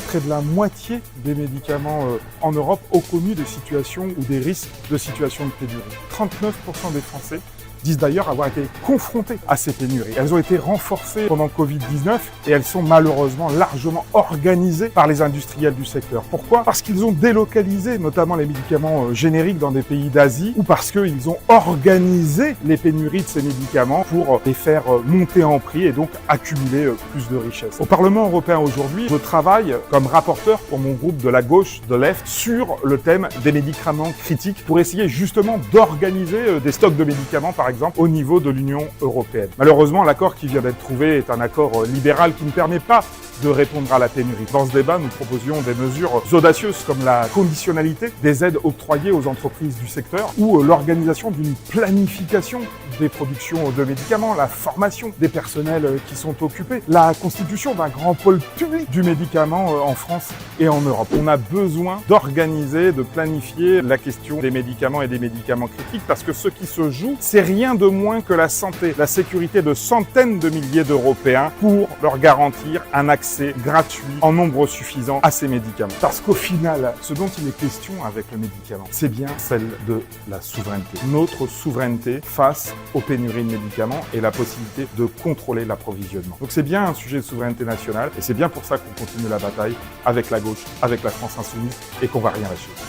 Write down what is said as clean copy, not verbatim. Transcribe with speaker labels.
Speaker 1: près de la moitié des médicaments en Europe ont connu des situations ou des risques de situations de pénurie. 39% des Français disent d'ailleurs avoir été confrontés à ces pénuries. Elles ont été renforcées pendant le Covid-19 et elles sont malheureusement largement organisées par les industriels du secteur. Pourquoi? Parce qu'ils ont délocalisé notamment les médicaments génériques dans des pays d'Asie ou parce qu'ils ont organisé les pénuries de ces médicaments pour les faire monter en prix et donc accumuler plus de richesses. Au Parlement européen aujourd'hui, je travaille comme rapporteur pour mon groupe de la gauche, de l'Est, sur le thème des médicaments critiques pour essayer justement d'organiser des stocks de médicaments par exemple, au niveau de l'Union européenne. Malheureusement, l'accord qui vient d'être trouvé est un accord libéral qui ne permet pas de répondre à la pénurie. Dans ce débat, nous proposions des mesures audacieuses comme la conditionnalité des aides octroyées aux entreprises du secteur ou l'organisation d'une planification des productions de médicaments, la formation des personnels qui sont occupés, la constitution d'un grand pôle public du médicament en France et en Europe. On a besoin d'organiser, de planifier la question des médicaments et des médicaments critiques parce que ce qui se joue, c'est rien de moins que la santé, la sécurité de centaines de milliers d'Européens pour leur garantir un accès gratuit en nombre suffisant à ces médicaments. Parce qu'au final, ce dont il est question avec le médicament, c'est bien celle de la souveraineté. Notre souveraineté face aux pénuries de médicaments et la possibilité de contrôler l'approvisionnement. Donc c'est bien un sujet de souveraineté nationale et c'est bien pour ça qu'on continue la bataille avec la gauche, avec la France insoumise et qu'on va rien lâcher.